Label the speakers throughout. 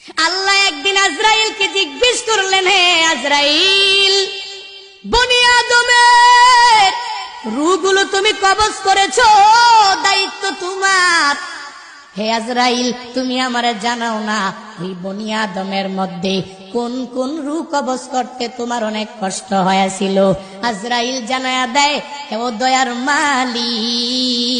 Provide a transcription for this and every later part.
Speaker 1: আল্লাহ একদিন আজরাইলকে জিজ্ঞেস করলেন, হে আজরাইল, বনি আদমের রূহগুলো তুমি কবজ করেছো, দায়িত্ব তোমার। হে আজরাইল, তুমি আমারে জানাও না ওই বনি আদমের মধ্যে কোন কোন রূহ কবজ করতে তোমার অনেক কষ্ট হয়েছিল? আজরাইল জানায়া দেয়, হে ও দয়ার মালিক,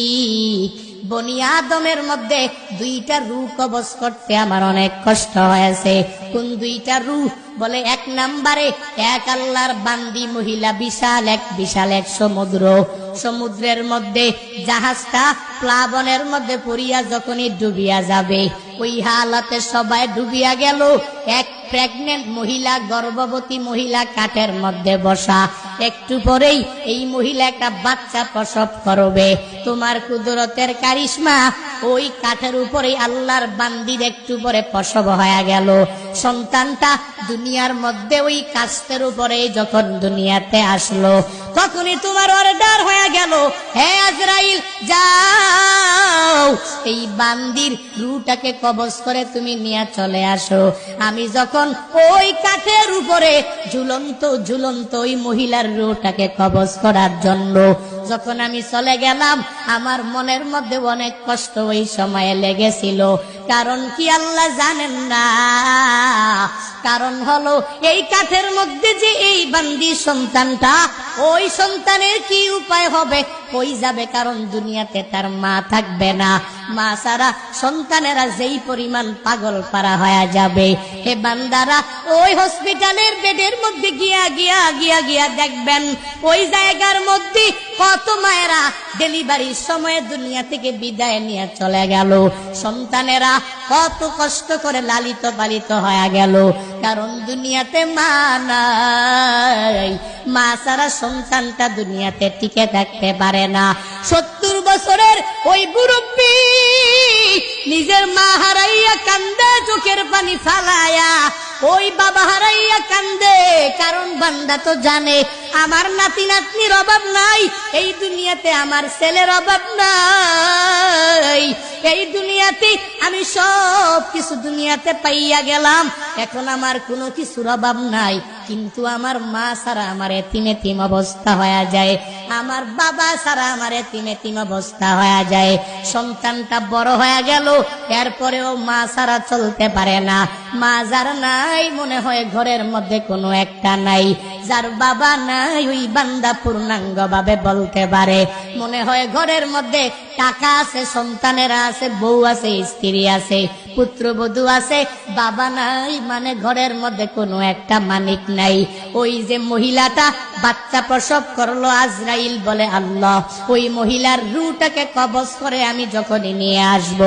Speaker 1: বনি আদমের মধ্যে 2টা রূহ কবজ করতে আমার অনেক কষ্ট হয়েছে। কোন 2টা রূহ? বলে 1 নম্বরে এক আল্লাহর বান্দি মহিলা, বিশাল এক সমুদ্র, সমুদ্রের মধ্যে জাহাজটা প্লাবনের মধ্যে পড়িয়া যখনই ডুবিয়া যাবে, ওই হালাতে সবাই ডুবিয়া গেল। এক প্রেগনেন্ট মহিলা, গর্ভবতী মহিলা কাঠের মধ্যে বসা, একটু পরেই এই মহিলা একটা বাচ্চা প্রসব করবে। তোমার কুদরতের কারিশমা, ওই কাঠের উপরেই আল্লাহর বান্দির একটু পরে প্রসব হয়ে গেল। সন্তানটা দুনিয়ার মধ্যে ওই কাস্তের উপরে যখন দুনিয়াতে আসলো, তখনই তোমার অর্ডার হয়ে গেল, হে আজরাইল, যাও এই বান্দির রূহটাকে কবজ করে তুমি নিয়ে চলে আসো। আমি যখন ওই কাঠের উপরে ঝুলন্ত ওই মহিলার রূহটাকে কবজ করার জন্য যখন আমি চলে গেলাম, আমার মনের মধ্যে অনেক কষ্ট ওই সময়ে লেগেছিল। কারণ কি আল্লাহ জানেন না? কারণ হলো এই কাঠের মধ্যে যে এই বান্দি সন্তানটা, ওই সন্তানের কি উপায় হবে? কই যাবে? কারণ দুনিয়াতে তার মা থাকবে না। মা ছাড়া সন্তানেরা যেই পরিমাণ পাগল পারা হয়ে যাবে, হে বান্দারা, ওই হসপিটালের বেডের মধ্যে গিয়া দেখবেন, ওই জায়গার মধ্যে কত মায়েরা ডেলিভারির সময় দুনিয়া থেকে বিদায় নিয়ে চলে গেল। সন্তানেরা কত কষ্ট করে লালিত পালিত হয়ে গেল, কারণ দুনিয়াতে মা নাই। মা ছাড়া সন্তানটা দুনিয়াতে টিকে থাকতে পারে না। 70 বছরের ওই মুরব্বী নিজের মা হারাইয়া কান্দে, চোখের পানি ফালায়া, ওই বাবা হারাইয়া কান্দে। কারণ বান্দা তো জানে আমার নাতি নাতনির অভাব নাই, এই দুনিয়াতে আমার ছেলের অভাব নাই, এই দুনিয়াতে আমি সব কিছু দুনিয়াতে পাইয়া গেলাম, এখন আমার কোনো কিছুর অভাব নাই। কিন্তু আমার মা ছাড়া আমার এতিম অবস্থা হয়ে যায়, আমার বাবা ছাড়া আমার এতিম অবস্থা হয়ে যায়। সন্তানটা বড় হয়ে গেল, এরপরেও মা ছাড়া চলতে পারে না। মা যার নাই, মনে হয় ঘরের মধ্যে কোনো একটা নাই। যার বাবা নাই, ওই বান্দা পূর্ণাঙ্গ ভাবে বলতে পারে, মনে হয় ঘরের মধ্যে টাকা আছে, সন্তানেরা আছে, বউ আছে, স্ত্রী আছে, পুত্রবধূ আছে, বাবা নাই, মানে ঘরের মধ্যে কোনো একটা মানিক নাই। ওই যে মহিলাটা বাচ্চা প্রসব করলো, আজরাইল বলে, আল্লাহ, ওই মহিলার রূহটাকে কবজ করে আমি যখনই নিয়ে আসব,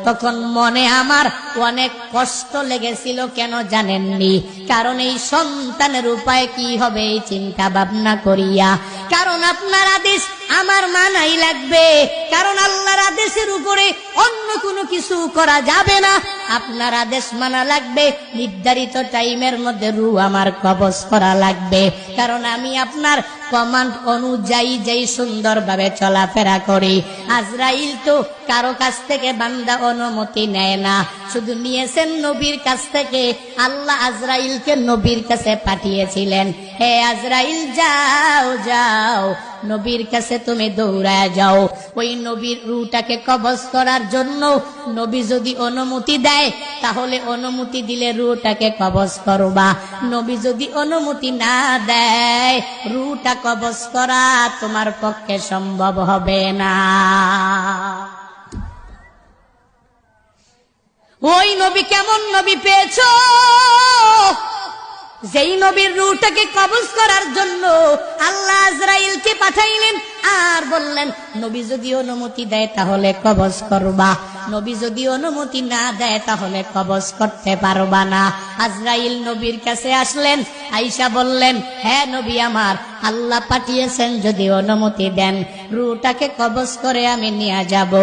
Speaker 1: তখন মনে আমার অনেক কষ্ট লেগেছিল। কেন জানেননি? কারণ এই সন্তানের উপায় কি হবে এই চিন্তা ভাবনা করিয়া। কারণ আপনার আদেশ আমার মানাই লাগবে, কারণ আল্লাহর আদেশের উপরে অন্য কোনো কিছু করা যাবে না। আপনার আদেশ মানা লাগবে, নির্ধারিত টাইমের মধ্যে রূহ আমার কবজ করা লাগবে। কারণ আমি আপনার কমান্ড অনুযায়ী যেই সুন্দরভাবে চলাফেরা করি। আজরাইল তো কারো কাছ থেকে বান্দা অনুমতি নেয় না, শুধু নিয়েছেন নবীর কাছ থেকে। আল্লাহ আজরাইলকে নবীর কাছে পাঠিয়েছিলেন, হে আজরাইল, যাও নবীর কাছে তুমি দৌড়ায় যাও, ওই নবীর রূহটাকে কবজ করার জন্য। নবী যদি অনুমতি দেয়, তাহলে অনুমতি দিলে রূহটাকে কবজ করবা। নবী যদি অনুমতি না দেয়, রূহটা কবজ করা তোমার পক্ষে সম্ভব হবে না। ওই নবী কেমন নবী পেয়েছো? যেই নবীর রূহটাকে কবজ করার জন্য আল্লাহ আজরাইলকে পাঠাইলেন, আর বললেন, নবী যদি অনুমতি দেয় তাহলে কবজ করবা, নবী যদি অনুমতি না দেয় তাহলে কবজ করতে পারবা না। আজরাইল নবীর কাছে আসলেন, আয়েশা বললেন, হ্যাঁ নবী আমার, আল্লাহ পাঠিয়েছেন, যদি অনুমতি দেন রূহটাকে কবজ করে আমি নিয়ে যাব,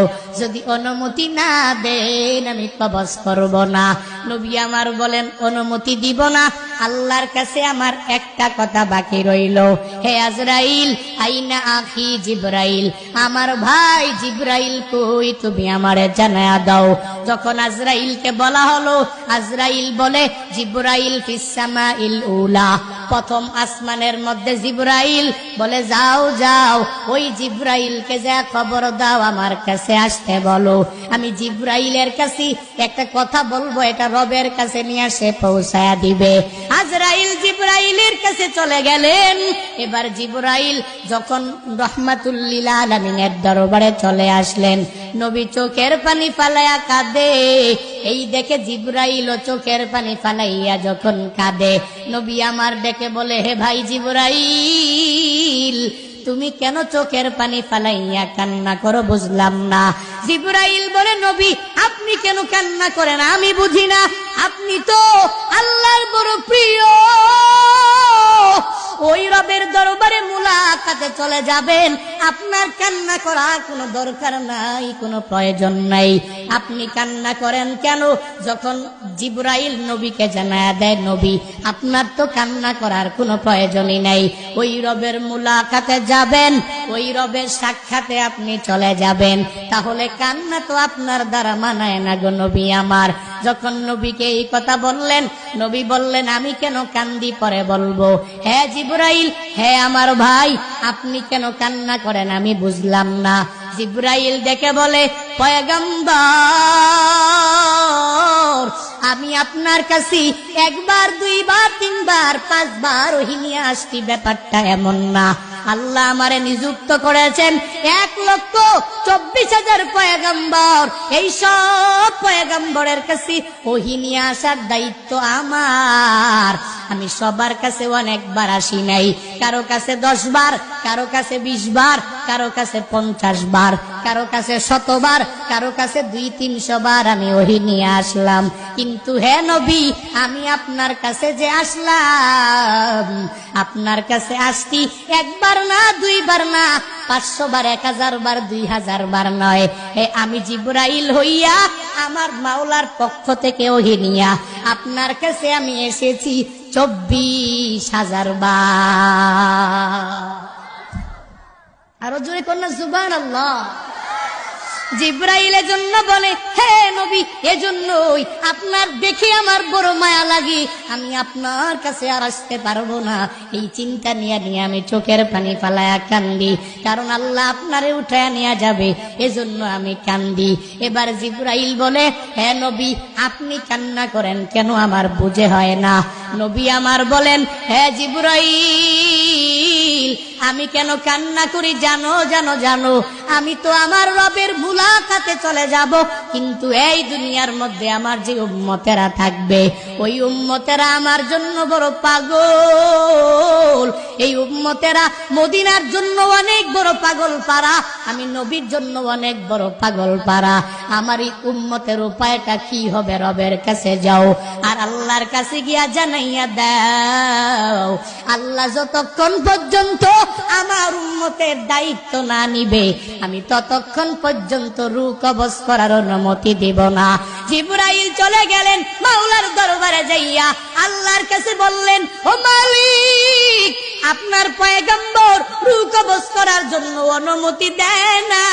Speaker 1: যদি অনুমতি না দেন আমি কবজ করব না। নবী আমার বলেন, অনুমতি দিব না, আল্লাহর কাছে আমার একটা কথা বাকি রইল, হে আজরাইল, আইনা আখি জিবরাইল, আমার ভাই জিবরাইল কই, তুমি আমারে জানায়া দাও। যখন আজরাইলকে বলা হলো, আজরাইল বলে, জিবরাইল ফিস সামাইল উলা, প্রথম আসমানের মধ্যে জিবরাইল বলে, যাও যাও ওই জিবরাইলকে যা খবর দাও আমার কাছে আসতে বলো, আমি জিবরাইলের কাছে একটা কথা বলবো, এটা রবের কাছে নিয়ে সে পৌঁছায়া দিবে। আজরাইল জিবরাইলের কাছে চলে গেলেন। এবার জিবরাইল যখন রহমাতুল লিল আলামিনের দরবারে চলে আসলেন, নবী চোখের পানি ফালাইয়া কাঁদে। এই দেখে জিবরাইল ও চোখের পানি ফালাইয়া যখন কাঁদে, নবী আমার ডেকে বলে, হে ভাই জিবরাইল, তুমি কেন চোখের পানি ফালাইয়া কান্না করো, বুঝলাম না। জিবরাইল বলে, নবী আপনি কেন কান্না করেন আমি বুঝি না, আপনি তো আল্লাহর বড় প্রিয়, ওই রবের দরবারে মুলাকাতে চলে যাবেন, আপনার কান্না করার কোনো দরকার নাই, কোনো প্রয়োজন নাই, আপনি কান্না করেন কেন? যখন জিবরাইল নবীকে জানায়া দেয়, নবী আপনার তো কান্না করার কোনো প্রয়োজনই নাই, ওই রবের মুলাকাতে যাবেন, ওই রবের সাক্ষাতে আপনি চলে যাবেন, তাহলে কান্না তো আপনার দ্বারা মানায় না গো নবী আমার। যখন নবীকে এই কথা বললেন, নবী বললেন, আমি কেন কান্দি পরে বলবো। হ্যাঁ জিবরাইল, হ্যাঁ আমার ভাই, আপনি কেন কান্না করেন আমি বুঝলাম না। জিবরাইল দেখে বলে, পয়গম্বর, আমি আপনার কাছে একবার, দুইবার, তিনবার, পাঁচবার ওহী নিয়ে আসছি, ব্যাপারটা এমন না। আল্লাহ আমারে নিযুক্ত করেছেন 1,24,000 পয়গম্বর, এই সব পয়গম্বরের কাছে ওহী নিয়ে আসার দায়িত্ব আমার। আমি সবার কাছে অনেকবার আসি নাই, কারো কাছে 10 বার, কারো কাছে 20 বার, কারো কাছে 50 বার, কারো কাছে 100 বার, কারো কাছে 200-300 বার আমি ওহী নিয়ে আসলাম। কিন্তু হে নবী, আমি আপনার কাছে যে আসলাম, আপনার কাছে আসছি একবার না, দুইবার না, 500 বার, 1000 বার, 2000 বার নয়। আমি জিবরাইল হইয়া আমার মাওলার পক্ষ থেকে ওহী নিয়া আপনার কাছে আমি এসেছি 24,000 বার। আরো জোরে কন্যা সুবহানাল্লাহ। জিবরাইলের জন্য বলে, হে নবী, এজন্যই আপনার দেখে আমার বড় মায়া লাগে, আমি আপনার কাছে আর আসতে পারবো না, এই চিন্তা নিয়ে আমি চোখের পানি ফালায়া কান্দি, কারণ আল্লাহ আপনারে উঠায় নিয়ে যাবে, এজন্য আমি কান্দি। এবার জিবরাইল বলে, হে নবী আপনি কান্না করেন কেন আমার বুঝে হয় না। নবী আমার বলেন, হে জিবরাইল, আমি কেন কান্না করি জানো জানো জানো, আমি তো আমার রবের মুলাকাতে চলে যাব, কিন্তু এই দুনিয়ার মধ্যে আমার যে উম্মতেরা থাকবে, ওই উম্মতেরা আমার জন্য বড় পাগল, এই উম্মতেরা মদিনার জন্য অনেক বড় পাগল পারা, আমি নবীর জন্য অনেক বড় পাগল পারা। আমার এই উম্মতের উপায়টা কি হবে? রবের কাছে যাও আর আল্লাহর কাছে গিয়া জানাইয়া দাও, আল্লাহ যতক্ষণ পর্যন্ত আমার উম্মতের দায়িত্ব না নিবে, আমি ততক্ষণ পর্যন্ত রূহ কবজ করার অনুমতি দিব না। জিবরাইল চলে গেলেন, মাওলার দরবারে যাইয়া আল্লাহর কাছে বললেন, ও মালিক, আপনার পয়গম্বর রূহ কবজ করার জন্য অনুমতি দেয় না।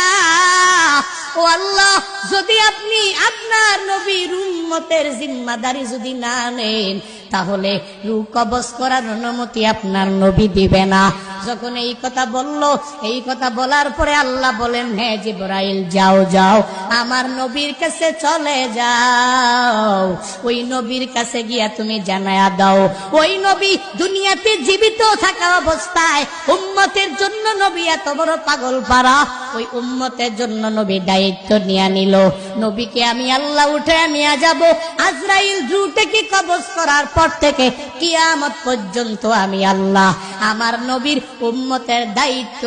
Speaker 1: ও আল্লাহ, যদি আপনি আপনার নবীর উম্মতের জিম্মাদারি যদি না নেন, তাহলে রূহ কবজ করার অনুমতি আপনার নবী দিবে না। যখন এই কথা বলল, এই কথা বলার পরে আল্লাহ বলেন, হে জিবরাইল, যাও যাও আমার নবীর কাছে চলে যাও, ওই নবীর কাছে গিয়া তুমি জানায়া দাও, ওই নবী দুনিয়াতে জীবিত থাকা অবস্থায় উম্মতের জন্য নবী এত বড় পাগল পারা, ওই উম্মতের জন্য নবী দায়িত্ব নিয়ে নিল, নবীকে আমি আল্লাহ উঠে নিয়ে যাব, আজরাইল রূহটাকে কবজ করার পর থেকে কিয়ামত পর্যন্ত আমি আল্লাহ আমার নবীর উম্মতের দায়িত্ব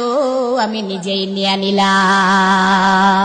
Speaker 1: আমি নিজেই নিয়ে নিলাম।